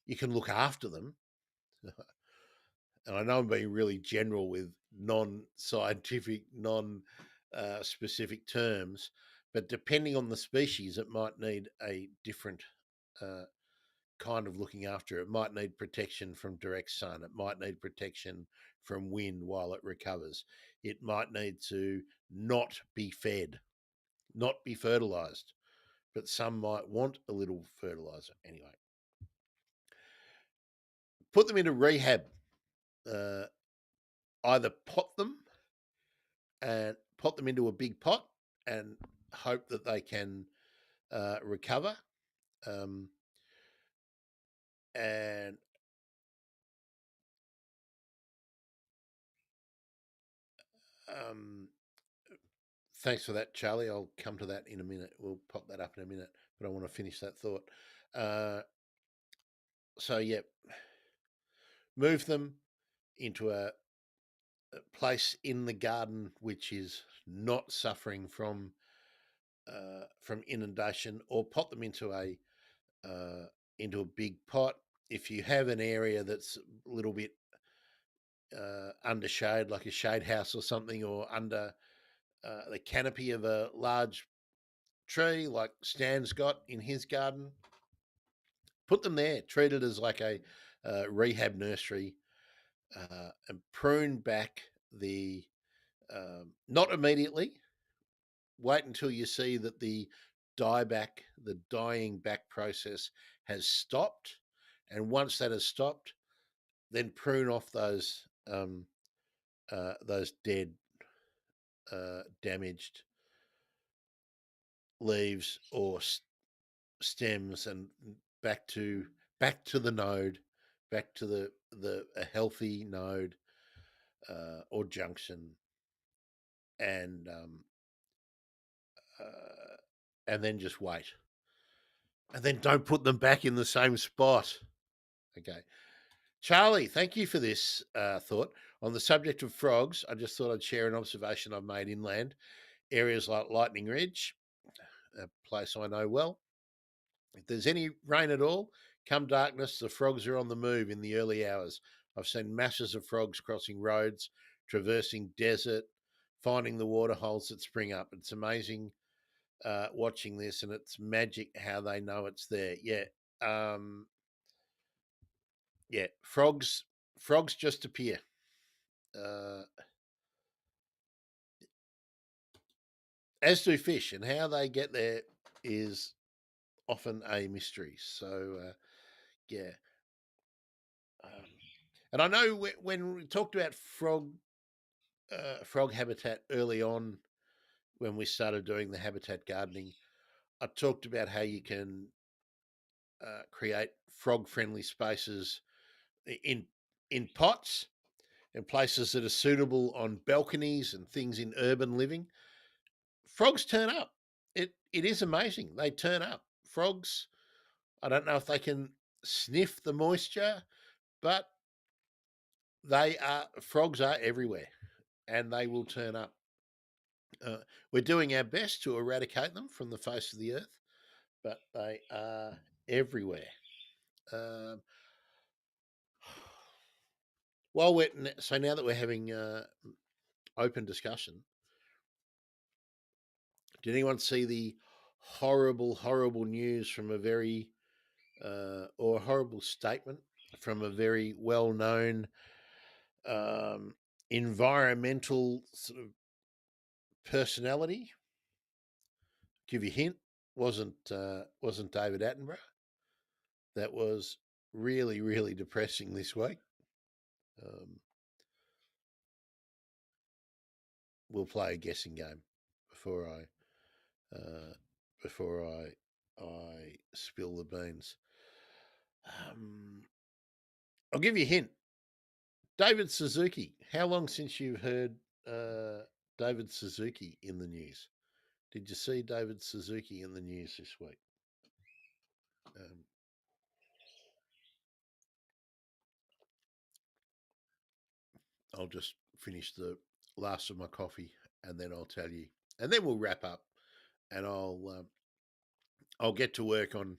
you can look after them. And I know I'm being really general with non-scientific, non-specific terms, but depending on the species, it might need a different uh, kind of looking after it. It might need protection from direct sun. It might need protection from wind while it recovers. It might need to not be fed, not be fertilized, but some might want a little fertilizer. Anyway, put them into rehab. Uh, Either pot them into a big pot and hope that they can recover. And thanks for that, Charlie. I'll come to that in a minute. We'll pop that up in a minute, but I want to finish that thought. So, yeah, move them into a place in the garden which is not suffering from inundation, or pot them into a big pot. If you have an area that's a little bit under shade, like a shade house or something, or under the canopy of a large tree, like Stan's got in his garden, put them there. Treat it as like a rehab nursery, and prune back the not immediately. Wait until you see that the dying back process has stopped, and once that has stopped, then prune off those dead, damaged leaves or stems, and back to the node, back to a healthy node or junction, and uh, and then just wait, and then don't put them back in the same spot. Okay, Charlie, thank you for this thought on the subject of frogs. I just thought I'd share an observation I've made inland areas like Lightning Ridge, a place I know well. If there's any rain at all, come darkness, the frogs are on the move in the early hours. I've seen masses of frogs crossing roads, traversing desert, finding the water holes that spring up. It's amazing watching this, and it's magic how they know it's there. Yeah, yeah. Frogs just appear. Uh, as do fish, and how they get there is often a mystery. So, yeah. Um, and I know when we talked about frog habitat early on, when we started doing the habitat gardening, I talked about how you can create frog friendly spaces in pots and places that are suitable on balconies and things in urban living. Frogs turn up. It is amazing. They turn up. Frogs, I don't know if they can sniff the moisture, but frogs are everywhere, and they will turn up. Uh, we're doing our best to eradicate them from the face of the earth, but they are everywhere. Um, so now that we're having open discussion, did anyone see the horrible news from a very or a horrible statement from a very well known environmental sort of personality? Give you a hint, wasn't David Attenborough. That was really depressing this week. Um, we'll play a guessing game before uh, I spill the beans. I'll give you a hint. David Suzuki. How long since you've heard David Suzuki in the news? Did you see David Suzuki in the news this week? Um, I'll just finish the last of my coffee, and then I'll tell you, and then we'll wrap up, and I'll get to work on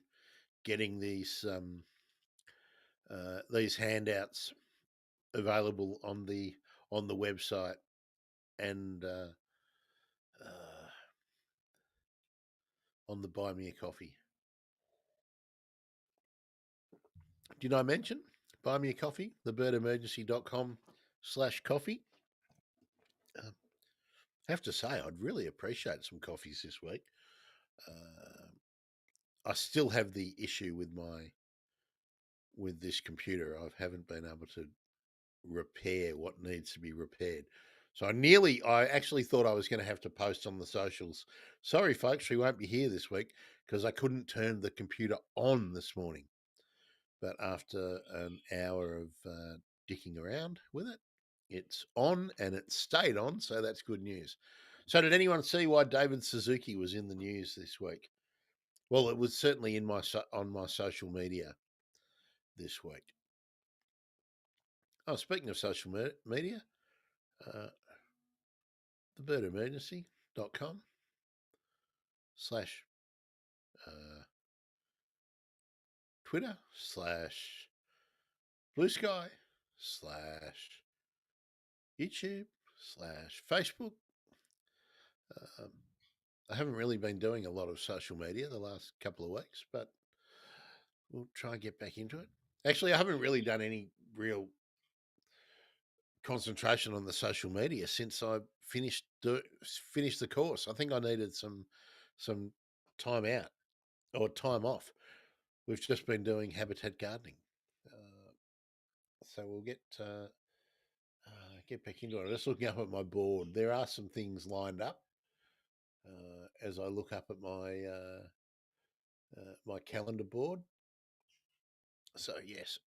getting these handouts available on the website, and uh, on the Buy Me a Coffee. Did I mention buy me a coffee? Thebirdemergency.com/coffee. Um, I have to say, I'd really appreciate some coffees this week. Uh, I still have the issue with this computer. I haven't been able to repair what needs to be repaired. So I actually thought I was going to have to post on the socials. Sorry, folks, we won't be here this week because I couldn't turn the computer on this morning. But after an hour of dicking around with it, it's on and it stayed on. So that's good news. So, did anyone see why David Suzuki was in the news this week? Well, it was certainly on my social media this week. Oh, speaking of social media, uh, thebirdemergency.com slash uh, Twitter slash Blue Sky slash YouTube slash Facebook. Um, I haven't really been doing a lot of social media the last couple of weeks, but we'll try and get back into it. Actually, I haven't really done any real concentration on the social media since I finished the course. I think I needed some time out or time off. We've just been doing habitat gardening, so we'll get back into it. I'm just looking up at my board. There are some things lined up as I look up at my calendar board. So yes,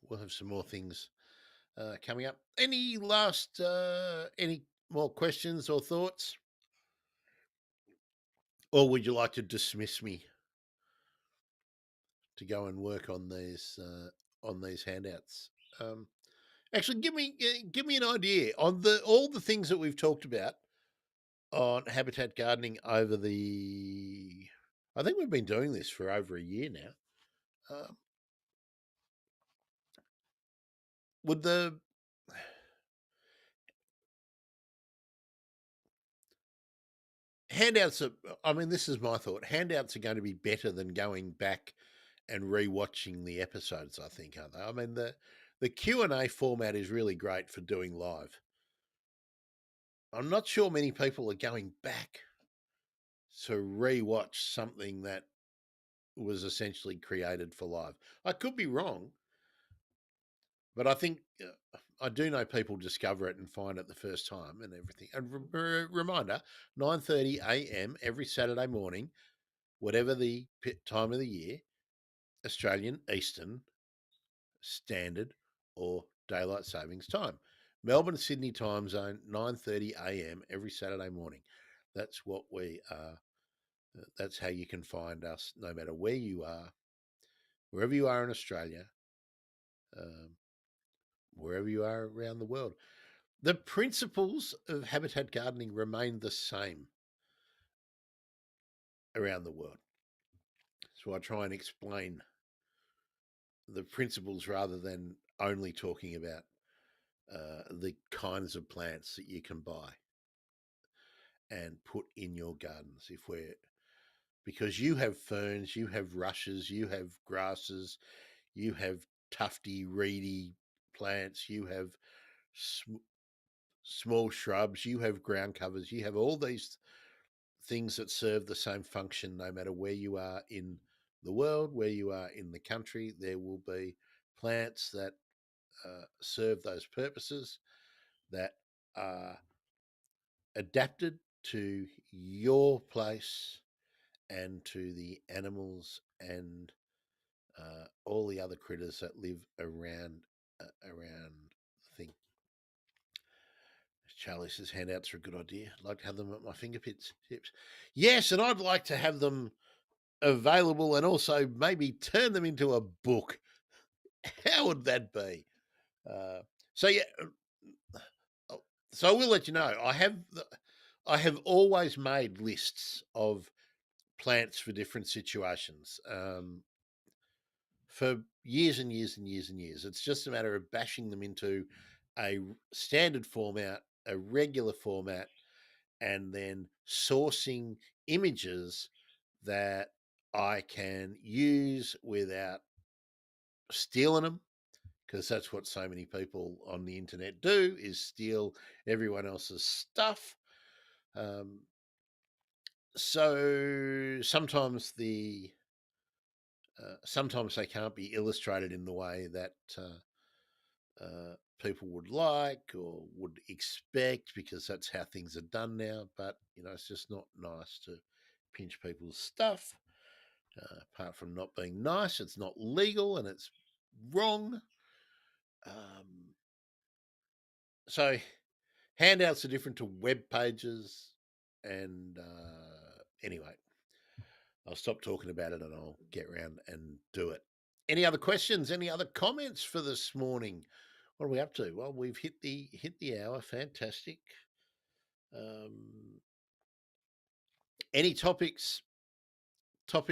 we'll have some more things coming up. Any more questions or thoughts? Or would you like to dismiss me to go and work on these handouts? Actually, give me an idea on all the things that we've talked about on habitat gardening over the. I think we've been doing this for over a year now. Would the handouts? I mean, this is my thought. Handouts are going to be better than going back and rewatching the episodes. I think, aren't they? I mean, the Q&A format is really great for doing live. I'm not sure many people are going back to rewatch something that was essentially created for live. I could be wrong, but I think I do know people discover it and find it the first time and everything. And reminder: 9:30 a.m. every Saturday morning, whatever the time of the year, Australian Eastern Standard or Daylight Savings Time. Melbourne Sydney time zone 9:30 a.m. every Saturday morning. That's what we are. That's how you can find us, no matter where you are, wherever you are in Australia, um, wherever you are around the world. The principles of habitat gardening remain the same around the world. So I try and explain the principles rather than only talking about the kinds of plants that you can buy and put in your gardens. Because you have ferns, you have rushes, you have grasses, you have tufty, reedy plants, you have small shrubs, you have ground covers, you have all these things that serve the same function no matter where you are in the world, where you are in the country. There will be plants that serve those purposes that are adapted to your place and to the animals and all the other critters that live around the thing. Charlie says handouts are a good idea. I'd like to have them at my fingertips. Yes, and I'd like to have them available and also maybe turn them into a book. How would that be? Uh, so yeah, oh, so I will let you know. I have always made lists of plants for different situations for years and years and years and years. It's just a matter of bashing them into a standard format, a regular format, and then sourcing images that I can use without stealing them, because that's what so many people on the internet do, is steal everyone else's stuff. Um, so sometimes they can't be illustrated in the way that people would like or would expect, because that's how things are done now. But it's just not nice to pinch people's stuff. Apart from not being nice, it's not legal and it's wrong. So handouts are different to web pages, and anyway, I'll stop talking about it and I'll get around and do it. Any other questions? Any other comments for this morning? What are we up to? Well, we've hit the hour. Fantastic. Um, any topics,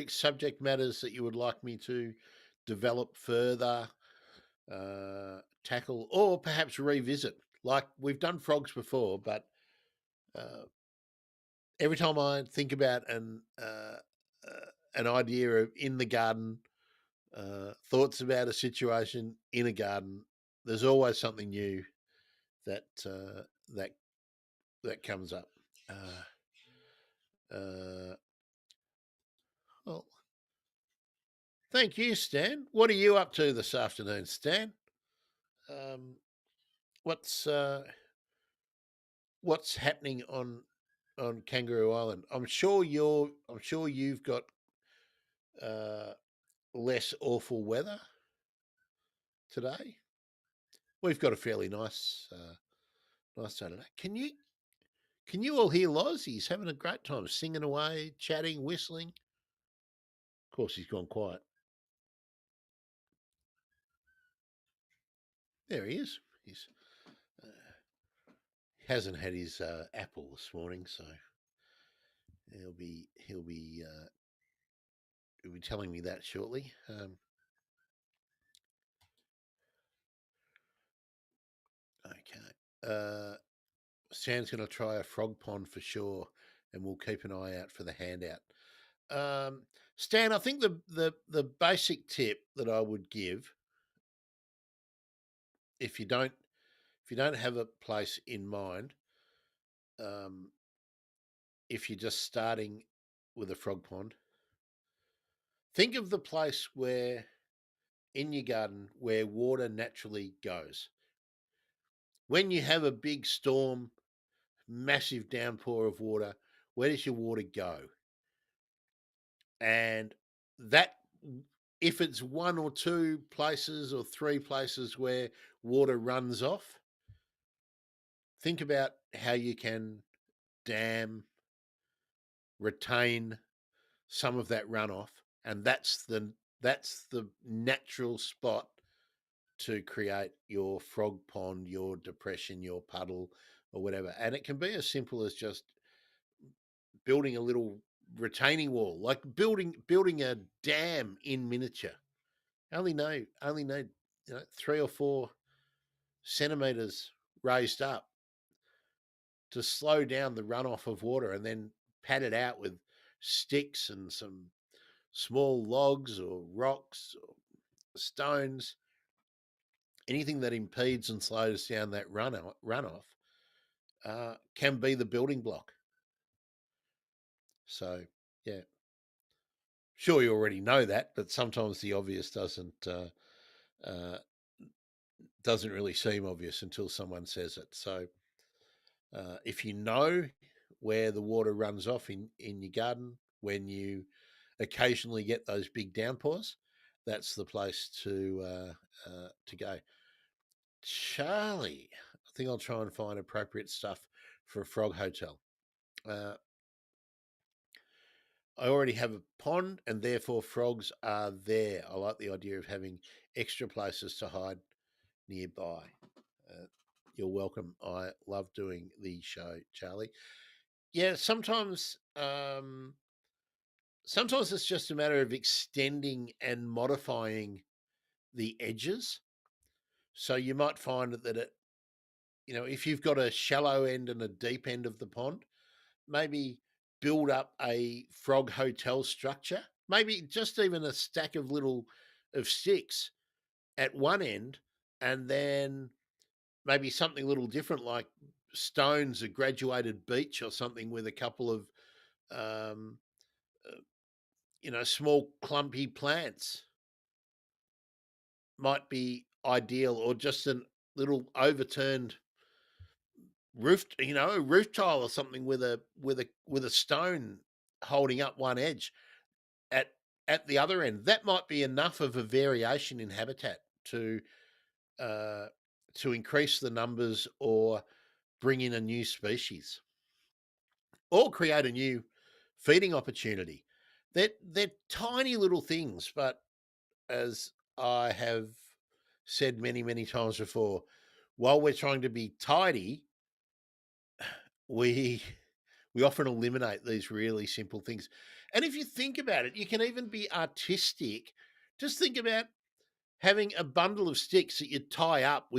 subject matters that you would like me to develop further, tackle, or perhaps revisit? Like we've done frogs before, but uh, every time I think about an idea of in the garden, thoughts about a situation in a garden, there's always something new that that that comes up. Uh, well, thank you, Stan. What are you up to this afternoon, Stan? Um, what's what's happening on Kangaroo Island? I'm sure you've got uh, less awful weather today. We've got a fairly nice Saturday. Can you all hear Loz? He's having a great time singing away, chatting, whistling. Of course, he's gone quiet. There he is. He's uh, hasn't had his apple this morning, so he'll be telling me that shortly. Okay. Stan's going to try a frog pond for sure, and we'll keep an eye out for the handout. Stan, I think the basic tip that I would give, if you don't have a place in mind, um, if you're just starting with a frog pond, think of the place where in your garden where water naturally goes. When you have a big storm, massive downpour of water, where does your water go? And that, if it's one or two places or three places where water runs off, think about how you can dam, retain some of that runoff, and that's the natural spot to create your frog pond, your depression, your puddle, or whatever. And it can be as simple as just building a little retaining wall, like building a dam in miniature. Only need 3 or 4 centimeters raised up to slow down the runoff of water, and then pad it out with sticks and some small logs or rocks or stones, anything that impedes and slows down that runoff can be the building block. So, yeah, sure you already know that, but sometimes the obvious uh, doesn't really seem obvious until someone says it. So, if you know where the water runs off in your garden when you occasionally get those big downpours, that's the place to go. Charlie, I think I'll try and find appropriate stuff for a frog hotel. Uh, I already have a pond, and therefore frogs are there. I like the idea of having extra places to hide nearby. Uh, you're welcome. I love doing the show, Charlie. Yeah, sometimes it's just a matter of extending and modifying the edges. So you might find that if you've got a shallow end and a deep end of the pond, maybe build up a frog hotel structure, maybe just even a stack of sticks at one end, and then maybe something a little different like stones, a graduated beach or something with a couple of um, uh, small clumpy plants might be ideal, or just a little overturned roof, a roof tile or something with a stone holding up one edge at the other end. That might be enough of a variation in habitat to uh, increase the numbers, or bring in a new species, or create a new feeding opportunity. They're tiny little things, but as I have said many, many times before, while we're trying to be tidy, we we often eliminate these really simple things. And if you think about it, you can even be artistic. Just think about having a bundle of sticks that you tie up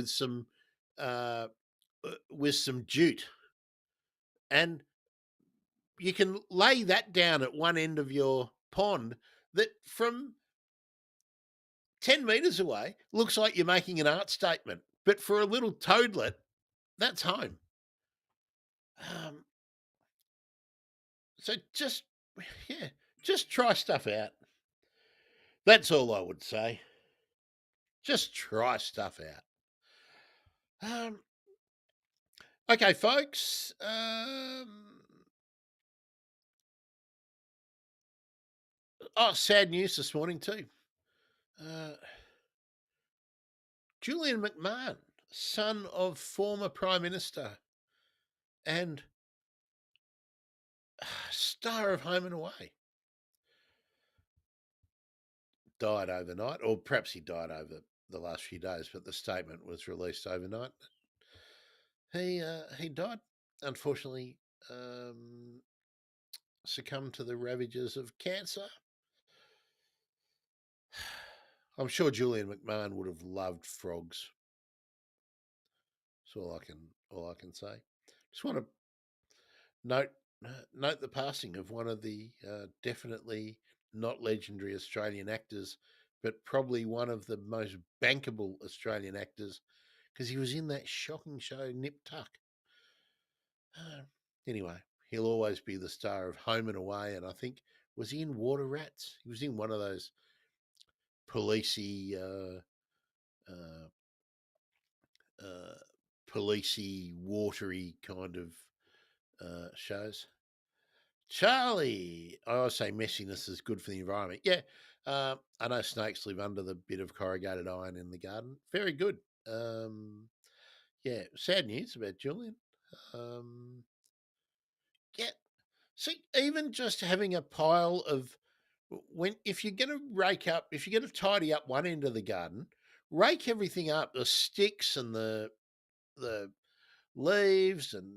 uh, with some jute, and you can lay that down at one end of your pond. That from 10 meters away looks like you're making an art statement, but for a little toadlet, that's home. Um, so just, yeah, just try stuff out. That's all I would say. Just try stuff out. Um, okay, folks. Oh, sad news this morning too. Uh, Julian McMahon, son of former Prime Minister and star of Home and Away, died overnight, or perhaps he died over the last few days, but the statement was released overnight. He died, unfortunately, succumbed to the ravages of cancer. I'm sure Julian McMahon would have loved frogs. That's all I can say. Just want to note note the passing of one of the definitely not legendary Australian actors, but probably one of the most bankable Australian actors, because he was in that shocking show Nip Tuck. Uh, anyway, he'll always be the star of Home and Away, and I think, was he in Water Rats? He was in one of those policey, uh, uh, policey, watery kind of shows. Charlie, I always say messiness is good for the environment. Yeah, I know snakes live under the bit of corrugated iron in the garden. Very good. Um, yeah, sad news about Julian. Um, yeah, see, even just having a pile of, when if you're going to if you're going to tidy up one end of the garden, rake everything up, the sticks and the leaves and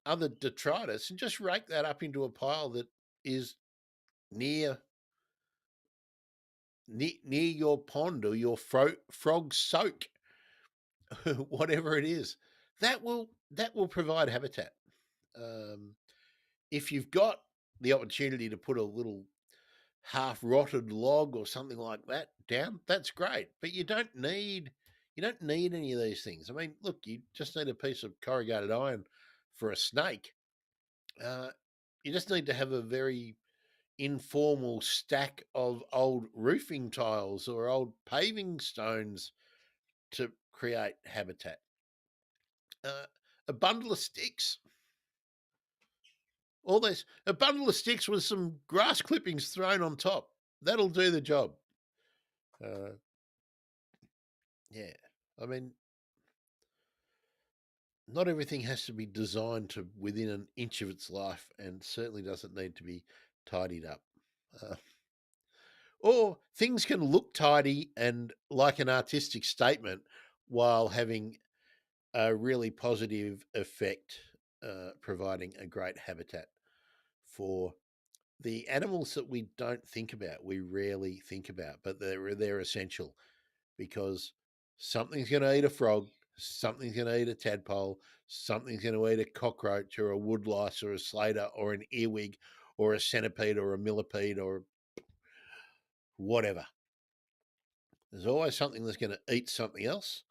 other detritus, and just rake that up into a pile that is near near your pond or your frog soak, whatever it is. That will provide habitat. Um, if you've got the opportunity to put a little half rotted log or something like that down, that's great. But you don't need any of these things. I mean, look, you just need a piece of corrugated iron for a snake. Uh, you just need to have a very informal stack of old roofing tiles or old paving stones to create habitat. Uh, a bundle of sticks, all this, a bundle of sticks with some grass clippings thrown on top. That'll do the job. Uh, yeah, I mean, not everything has to be designed to within an inch of its life, and certainly doesn't need to be tidied up. Uh, or things can look tidy and like an artistic statement while having a really positive effect, providing a great habitat for the animals that we don't think about, we rarely think about, but they're essential, because something's going to eat a frog, something's going to eat a tadpole, something's going to eat a cockroach or a woodlice or a slater or an earwig or a centipede or a millipede or whatever. There's always something that's going to eat something else.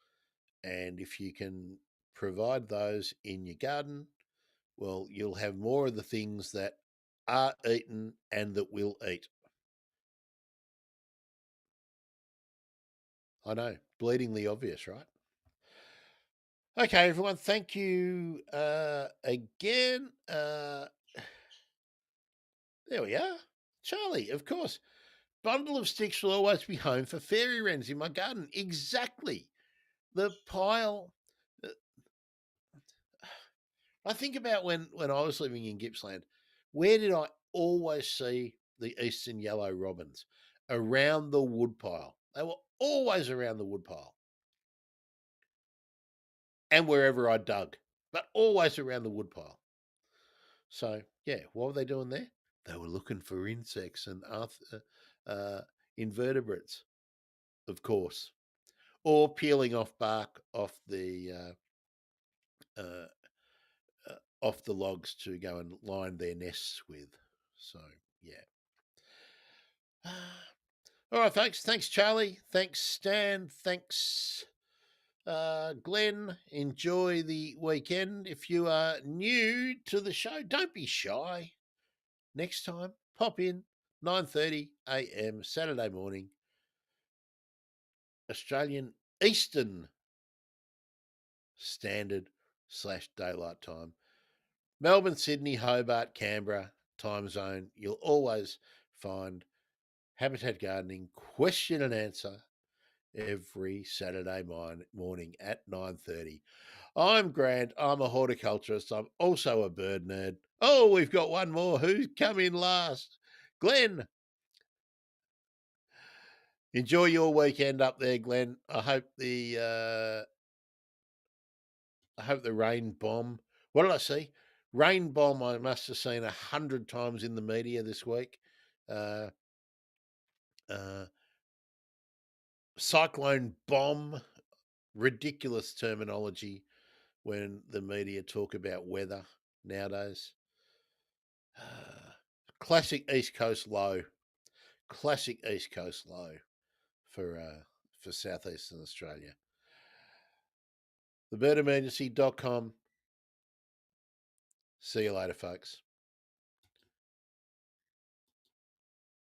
And if you can provide those in your garden, well, you'll have more of the things that are eaten and that will eat. I know, bleeding the obvious, right? Okay, everyone, thank you again. There we are. Charlie, of course. Bundle of sticks will always be home for fairy wrens in my garden. Exactly. The pile. uh, I think about when I was living in Gippsland, where did I always see the eastern yellow robins? Around the woodpile. They were always around the woodpile and wherever I dug, but always around the woodpile. So, yeah, what were they doing there? They were looking for insects and uh, invertebrates, of course, or peeling off bark uh, off the logs to go and line their nests with. So, yeah. All right, folks. Thanks, Charlie. Thanks, Stan. Thanks, Glenn. Enjoy the weekend. If you are new to the show, don't be shy. Next time, pop in 9:30 a.m. Saturday morning, Australian Eastern Standard / Daylight Time. Melbourne, Sydney, Hobart, Canberra time zone. You'll always find Habitat Gardening question and answer every Saturday morning at 9:30. I'm Grant. I'm a horticulturist. I'm also a bird nerd. Oh, we've got one more. Who's come in last? Glenn. Enjoy your weekend up there, Glenn. I hope the rain bomb. What did I see? Rain bomb. I must have seen 100 times in the media this week. Uh, uh, Cyclone bomb. Ridiculous terminology when the media talk about weather nowadays. Classic East Coast low. Classic East Coast low for southeastern Australia. Thebirdemergency.com. See you later, folks.